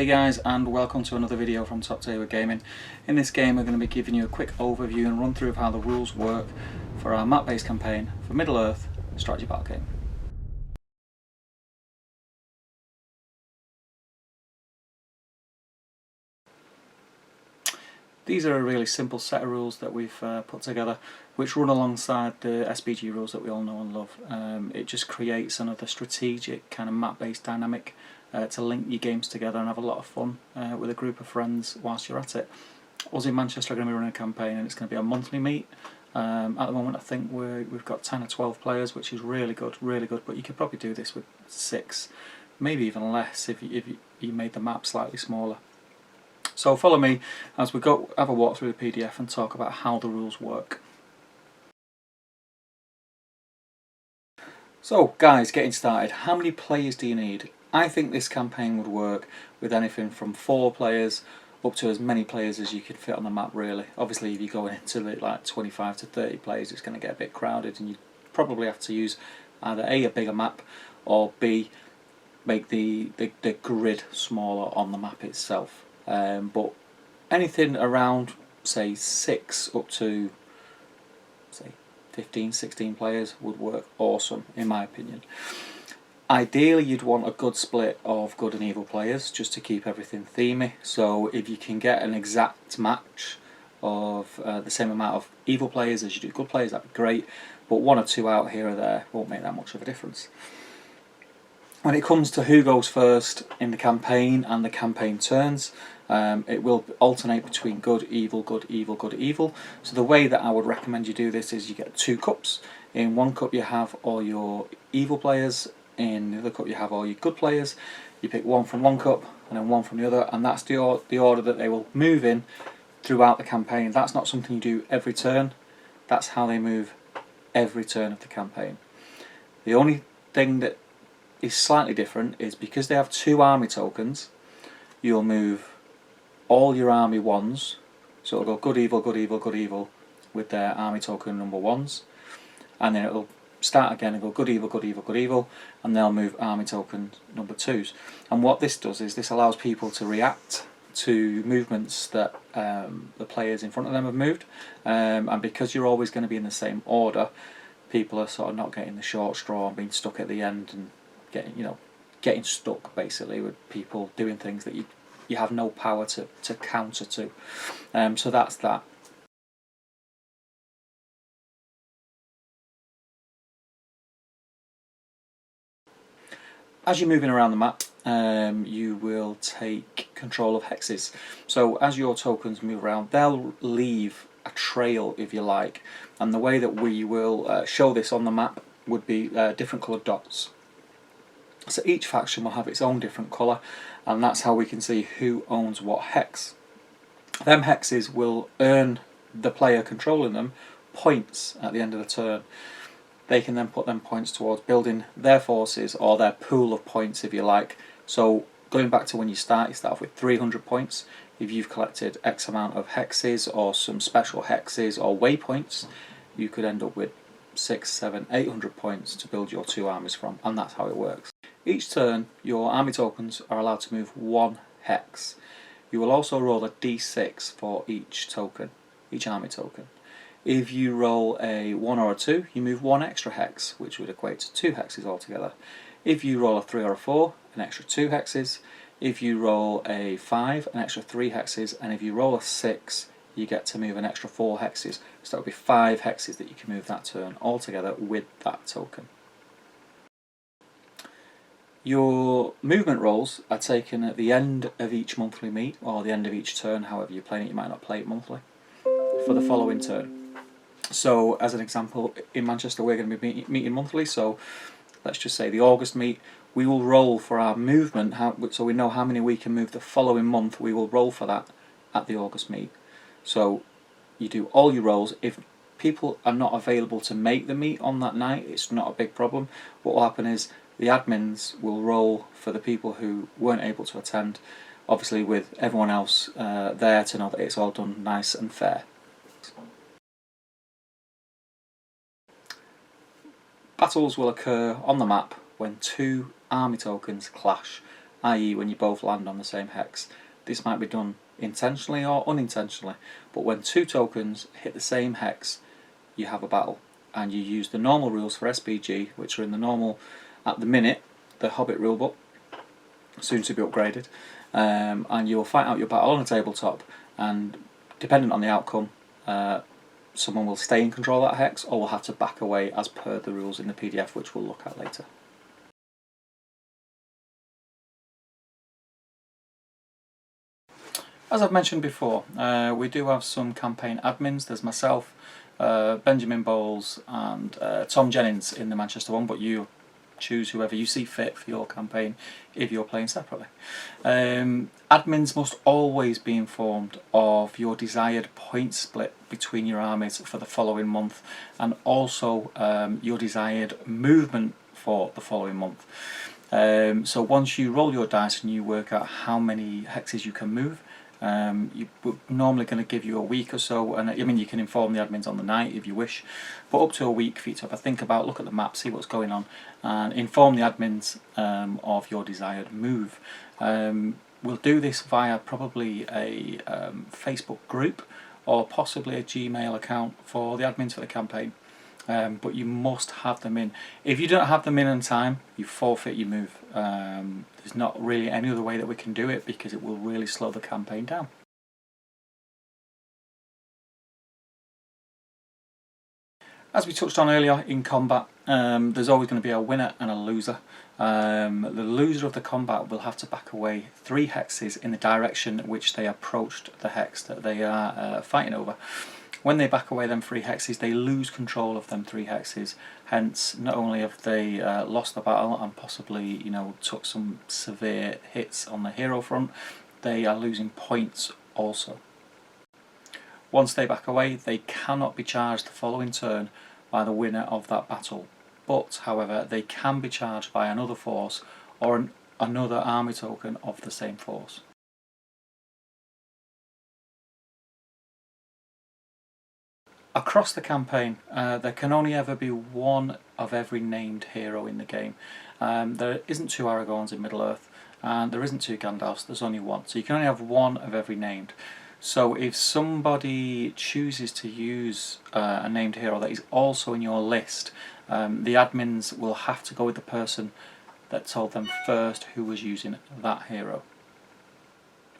Hey guys, and welcome to another video from Top Tier Gaming. In this game we're going to be giving you a quick overview and run through of how the rules work for our map-based campaign for Middle-earth strategy battle game. These are a really simple set of rules that we've put together, which run alongside the SBG rules that we all know and love. It just creates another strategic kind of map-based dynamic to link your games together and have a lot of fun with a group of friends whilst you're at it. Us in Manchester are going to be running a campaign, and it's going to be a monthly meet. At the moment I think we've got 10 or 12 players, which is really good, but you could probably do this with 6, maybe even less if you made the map slightly smaller. So follow me as we go have a walk through the PDF and talk about how the rules work. So guys, getting started, how many players do you need? I think this campaign would work with anything from 4 players up to as many players as you can fit on the map really. Obviously if you go into it like 25 to 30 players it's going to get a bit crowded, and you probably have to use either A, a bigger map, or B, make the grid smaller on the map itself. But anything around say 6 up to say 15, 16 players would work awesome in my opinion. Ideally you'd want a good split of good and evil players just to keep everything themey, so if you can get an exact match of the same amount of evil players as you do good players, that'd be great, but 1 or 2 out here or there won't make that much of a difference. When it comes to who goes first in the campaign and the campaign turns, it will alternate between good, evil, good, evil, good, evil. So the way that I would recommend you do this is you get 2 cups. In one cup you have all your evil players, in the other cup you have all your good players. You pick 1 from one cup and then 1 from the other, and that's the order that they will move in throughout the campaign. That's not something you do every turn, that's how they move every turn of the campaign. The only thing that is slightly different is because they have 2 army tokens, you'll move all your army 1s, so it'll go good, evil, good, evil, good, evil with their army token number 1s, and then it'll start again and go good, evil, good, evil, good, evil, and they'll move army token number 2s. And what this does is this allows people to react to movements that the players in front of them have moved, and because you're always going to be in the same order, people are sort of not getting the short straw and being stuck at the end and getting stuck basically with people doing things that you have no power to counter to. So that's that. As you're moving around the map, you will take control of hexes. So as your tokens move around, they'll leave a trail if you like, and the way that we will show this on the map would be different coloured dots. So each faction will have its own different colour, and that's how we can see who owns what hex. Them hexes will earn the player controlling them points at the end of the turn. They can then put them points towards building their forces, or their pool of points if you like. So going back to when you start off with 300 points. If you've collected X amount of hexes or some special hexes or waypoints, you could end up with 600, 700, 800 points to build your 2 armies from, and that's how it works. Each turn your army tokens are allowed to move 1 hex. You will also roll a d6 for each token, each army token. If you roll a 1 or a 2, you move 1 extra hex, which would equate to 2 hexes altogether. If you roll a 3 or a 4, an extra 2 hexes. If you roll a 5, an extra 3 hexes, and if you roll a 6, you get to move an extra 4 hexes. So that would be 5 hexes that you can move that turn altogether with that token. Your movement rolls are taken at the end of each monthly meet, or the end of each turn, however you're playing it. You might not play it monthly, for the following turn. So as an example, in Manchester we're going to be meeting monthly, so let's just say the August meet, we will roll for our movement, so we know how many we can move the following month. We will roll for that at the August meet. So you do all your rolls. If people are not available to make the meet on that night, it's not a big problem. What will happen is the admins will roll for the people who weren't able to attend, obviously with everyone else there to know that it's all done nice and fair. Battles will occur on the map when 2 army tokens clash. i.e. when you both land on the same hex. This might be done intentionally or unintentionally, but when 2 tokens hit the same hex, you have a battle, and you use the normal rules for SBG, which are in the normal, at the minute, the Hobbit rulebook, soon to be upgraded, and you will fight out your battle on a tabletop, and depending on the outcome, someone will stay in control of that hex or will have to back away as per the rules in the PDF, which we'll look at later. As I've mentioned before, we do have some campaign admins. There's myself, Benjamin Bowles and Tom Jennings in the Manchester one, but you choose whoever you see fit for your campaign if you're playing separately. Admins must always be informed of your desired point split between your armies for the following month, and also your desired movement for the following month. So once you roll your dice and you work out how many hexes you can move, we're normally going to give you a week or so, and I mean you can inform the admins on the night if you wish, but up to a week for you to have a think about, look at the map, see what's going on, and inform the admins of your desired move. We'll do this via probably a Facebook group or possibly a Gmail account for the admins for the campaign. But you must have them in. If you don't have them in time, you forfeit your move. There's not really any other way that we can do it, because it will really slow the campaign down. As we touched on earlier, in combat, there's always going to be a winner and a loser. The loser of the combat will have to back away 3 hexes in the direction which they approached the hex that they are fighting over. When they back away them 3 hexes, they lose control of them 3 hexes. Hence, not only have they lost the battle and possibly, you know, took some severe hits on the hero front, they are losing points also. Once they back away, they cannot be charged the following turn by the winner of that battle. But, however, they can be charged by another force or another army token of the same force. Across the campaign, there can only ever be 1 of every named hero in the game. There isn't 2 Aragorns in Middle-earth, and there isn't 2 Gandalfs, there's only 1. So you can only have 1 of every named. So if somebody chooses to use a named hero that is also in your list, the admins will have to go with the person that told them first who was using that hero.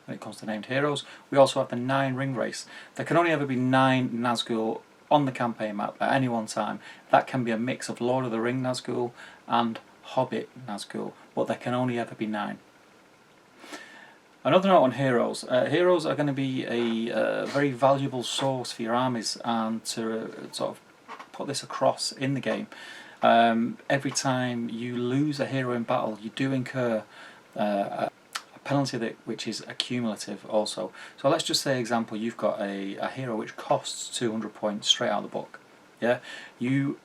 When it comes to named heroes, we also have the 9 ring race. There can only ever be 9 Nazgul on the campaign map at any one time. That can be a mix of Lord of the Ring Nazgul and Hobbit Nazgul, but there can only ever be 9. Another note on heroes. Heroes are going to be a very valuable source for your armies, and to sort of put this across in the game, every time you lose a hero in battle, you do incur a penalty which is accumulative also. So let's just say, example, you've got a hero which costs 200 points straight out of the book. Yeah, you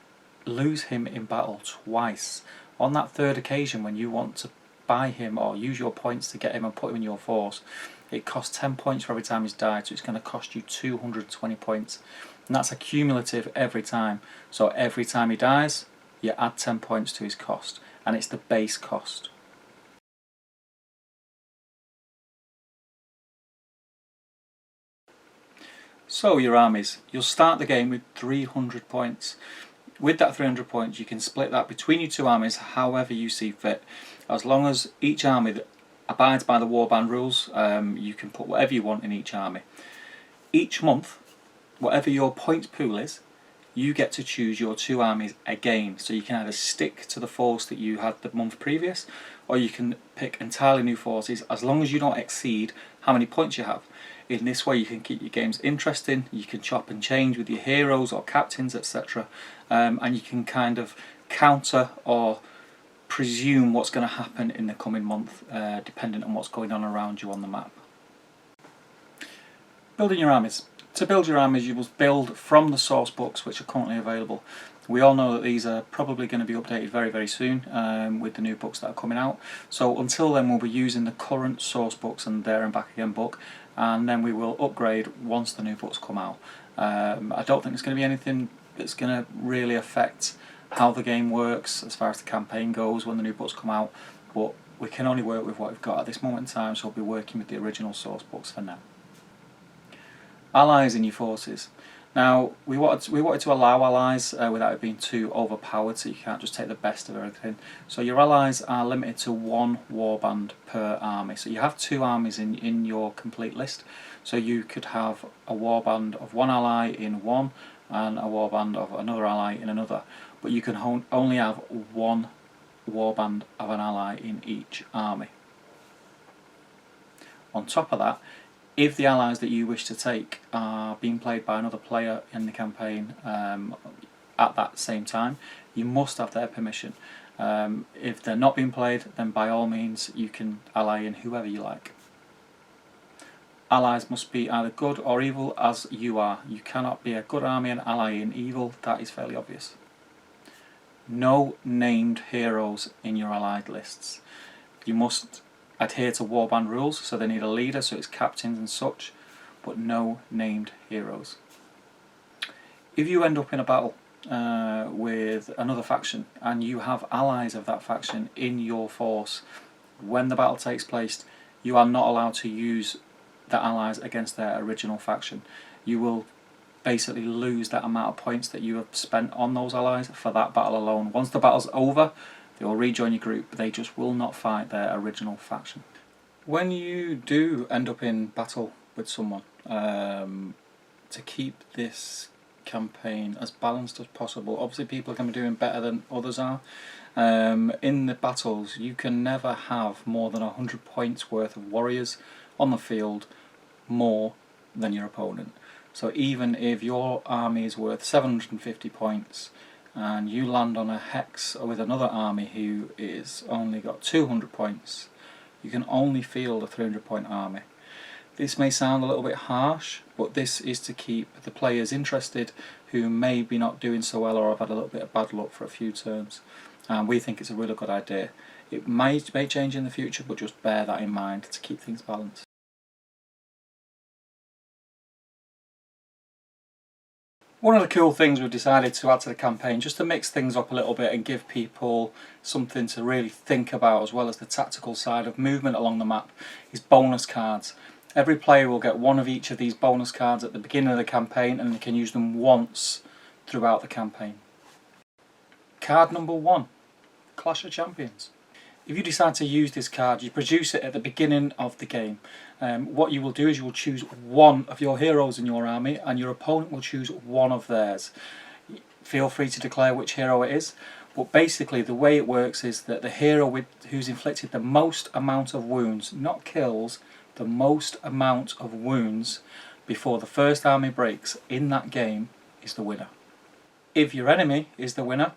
lose him in battle twice. On that 3rd occasion, when you want to buy him or use your points to get him and put him in your force, it costs 10 points for every time he's died, so it's going to cost you 220 points, and that's accumulative every time. So every time he dies, you add 10 points to his cost, and it's the base cost. So your armies, you'll start the game with 300 points. With that 300 points, you can split that between your 2 armies however you see fit. As long as each army that abides by the warband rules, you can put whatever you want in each army. Each month, whatever your point pool is, you get to choose your 2 armies again. So you can either stick to the force that you had the month previous, or you can pick entirely new forces, as long as you don't exceed how many points you have. In this way you can keep your games interesting, you can chop and change with your heroes or captains, etc. And you can kind of counter or presume what's going to happen in the coming month, depending on what's going on around you on the map. Building your armies. To build your armies, you will build from the source books which are currently available. We all know that these are probably going to be updated very, very soon with the new books that are coming out. So until then, we'll be using the current source books and There and Back Again book, and then we will upgrade once the new books come out. I don't think there's going to be anything that's going to really affect how the game works as far as the campaign goes when the new books come out, but we can only work with what we've got at this moment in time, so we'll be working with the original source books for now. Allies in your forces. Now, we wanted to allow allies without it being too overpowered, so you can't just take the best of everything. So your allies are limited to 1 warband per army. So you have 2 armies in your complete list. So you could have a warband of 1 ally in one and a warband of another ally in another. But you can only have 1 warband of an ally in each army. On top of that, if the allies that you wish to take are being played by another player in the campaign at that same time, you must have their permission. If they're not being played, then by all means you can ally in whoever you like. Allies must be either good or evil as you are. You cannot be a good army and ally in evil, that is fairly obvious. No named heroes in your allied lists. You must adhere to warband rules, so they need a leader, so it's captains and such, but no named heroes. If you end up in a battle with another faction and you have allies of that faction in your force, when the battle takes place, you are not allowed to use the allies against their original faction. You will basically lose that amount of points that you have spent on those allies for that battle alone. Once the battle's over, they will rejoin your group, but they just will not fight their original faction. When you do end up in battle with someone, to keep this campaign as balanced as possible, obviously people are going to be doing better than others are. In the battles, you can never have more than 100 points worth of warriors on the field more than your opponent. So even if your army is worth 750 points, and you land on a hex with another army who is only got 200 points, you can only field a 300 point army. This may sound a little bit harsh, but this is to keep the players interested who may be not doing so well or have had a little bit of bad luck for a few turns. And we think it's a really good idea. It may change in the future, but just bear that in mind to keep things balanced. One of the cool things we've decided to add to the campaign, just to mix things up a little bit and give people something to really think about as well as the tactical side of movement along the map, is bonus cards. Every player will get 1 of each of these bonus cards at the beginning of the campaign, and they can use them once throughout the campaign. Card number 1, Clash of Champions. If you decide to use this card, you produce it at the beginning of the game. What you will do is you will choose 1 of your heroes in your army, and your opponent will choose 1 of theirs. Feel free to declare which hero it is, but basically the way it works is that the hero who's inflicted the most amount of wounds, not kills, the most amount of wounds before the first army breaks in that game is the winner. If your enemy is the winner,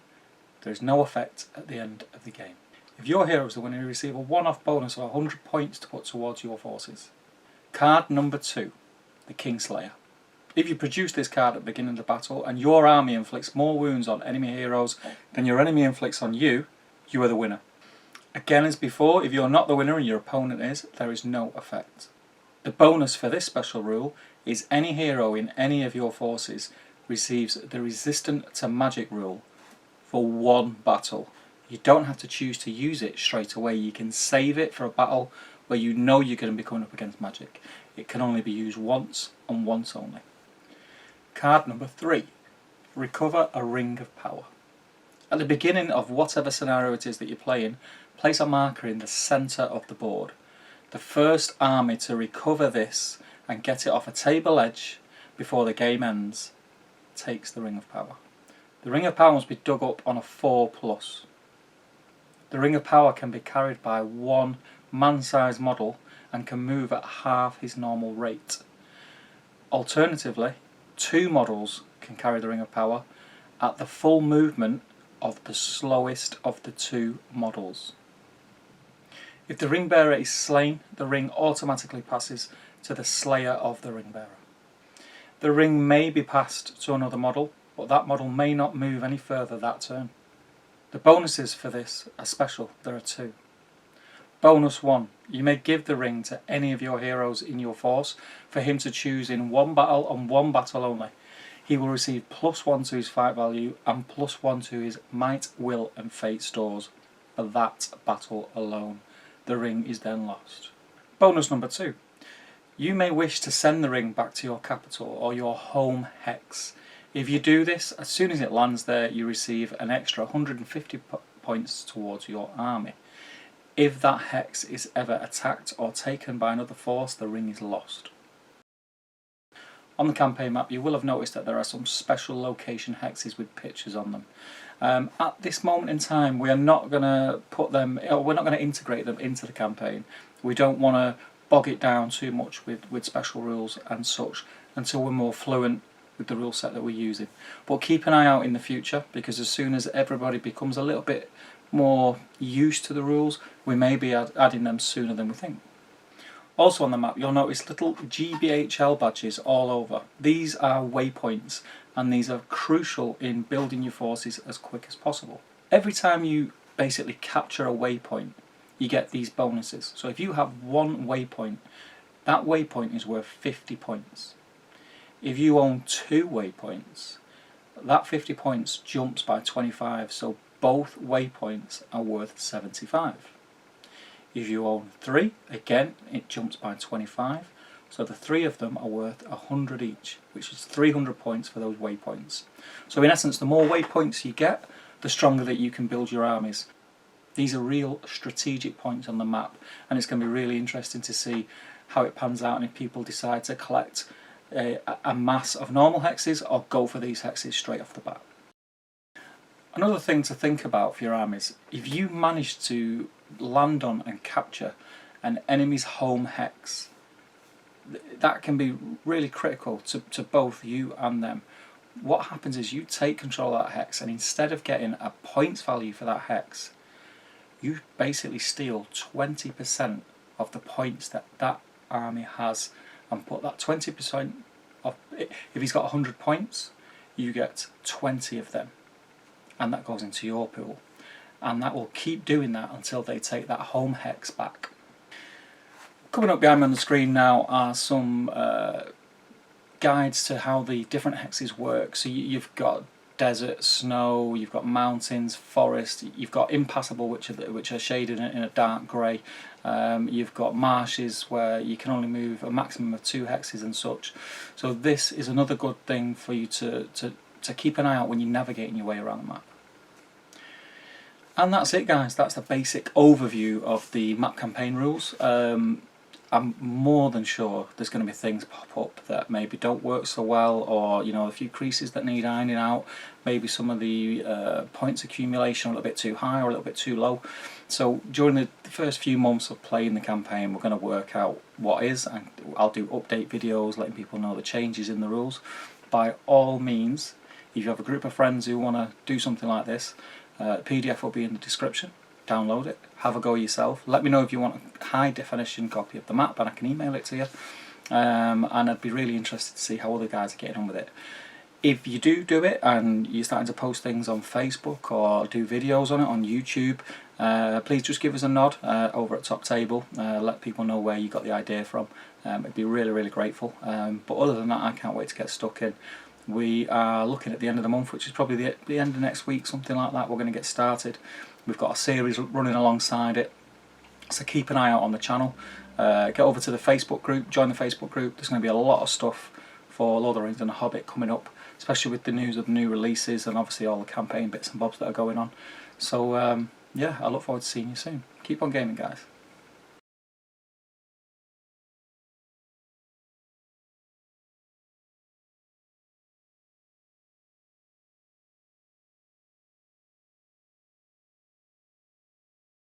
there is no effect at the end of the game. If your hero is the winner, you receive a one-off bonus of 100 points to put towards your forces. Card number 2, the Kingslayer. If you produce this card at the beginning of the battle and your army inflicts more wounds on enemy heroes than your enemy inflicts on you, you are the winner. Again as before, if you're not the winner and your opponent is, there is no effect. The bonus for this special rule is any hero in any of your forces receives the resistant to magic rule for 1 battle. You don't have to choose to use it straight away. You can save it for a battle where you know you're going to be coming up against magic. It can only be used once and once only. Card number 3, recover a ring of power. At the beginning of whatever scenario it is that you're playing, place a marker in the centre of the board. The first army to recover this and get it off a table edge before the game ends takes the ring of power. The ring of power must be dug up on a 4+. The ring of power can be carried by 1 man-sized model and can move at half his normal rate. Alternatively, 2 models can carry the ring of power at the full movement of the slowest of the 2 models. If the ring bearer is slain, the ring automatically passes to the slayer of the ring bearer. The ring may be passed to another model, but that model may not move any further that turn. The bonuses for this are special, there are 2. Bonus 1, you may give the ring to any of your heroes in your force for him to choose in 1 battle and 1 battle only. He will receive +1 to his fight value and +1 to his might, will and fate stores for that battle alone. the ring is then lost. Bonus number 2. You may wish to send the ring back to your capital or your home hex. If you do this, as soon as it lands there, you receive an extra 150 points towards your army. If that hex is ever attacked or taken by another force, the ring is lost. On the campaign map, you will have noticed that there are some special location hexes with pictures on them. At this moment in time, we are not going to put them, we're not going to integrate them into the campaign. We don't want to bog it down too much with special rules and such until we're more fluent with the rule set that we're using. But keep an eye out in the future, because as soon as everybody becomes a little bit more used to the rules, we may be adding them sooner than we think. Also on the map, you'll notice little GBHL badges all over. These are waypoints, and these are crucial in building your forces as quick as possible. Every time you basically capture a waypoint, you get these bonuses. So if you have one waypoint, that waypoint is worth 50 points. If you own 2 waypoints, that 50 points jumps by 25, so both waypoints are worth 75. If you own 3, again it jumps by 25, so the 3 of them are worth 100 each, which is 300 points for those waypoints. So in essence, the more waypoints you get, the stronger that you can build your armies. These are real strategic points on the map, and it's going to be really interesting to see how it pans out and if people decide to collect a mass of normal hexes or go for these hexes straight off the bat. Another thing to think about for your armies, if you manage to land on and capture an enemy's home hex, that can be really critical to both you and them. What happens is you take control of that hex, and instead of getting a points value for that hex, you basically steal 20% of the points that that army has, and put that 20% of, if he's got 100 points, you get 20 of them, and that goes into your pool, and that will keep doing that until they take that home hex back. Coming up behind me on the screen now are some guides to how the different hexes work. So you've got desert, snow, you've got mountains, forest, you've got impassable, which are shaded in a dark grey. You've got marshes where you can only move a maximum of 2 hexes and such. So this is another good thing for you to keep an eye out when you're navigating your way around the map. And that's it, guys. That's the basic overview of the map campaign rules. I'm more than sure there's going to be things pop up that maybe don't work so well, or you know, a few creases that need ironing out, maybe some of the points accumulation a little bit too high or a little bit too low. So during the first few months of playing the campaign, we're going to work out what is, and I'll do update videos letting people know the changes in the rules. By all means, if you have a group of friends who want to do something like this, PDF will be in the description. Download it, have a go yourself. Let me know if you want a high definition copy of the map, and I can email it to you. And I'd be really interested to see how other guys are getting on with it. If you do it and you're starting to post things on Facebook or do videos on it on YouTube, please just give us a nod over at Top Table. Let people know where you got the idea from. I'd be really grateful. But other than that, I can't wait to get stuck in. We are looking at the end of the month, which is probably the end of next week, something like that. We're going to get started. We've got a series running alongside it, so keep an eye out on the channel. Get over to the Facebook group, join the Facebook group. There's going to be a lot of stuff for Lord of the Rings and The Hobbit coming up, especially with the news of the new releases and obviously all the campaign bits and bobs that are going on. So yeah, I look forward to seeing you soon. Keep on gaming, guys.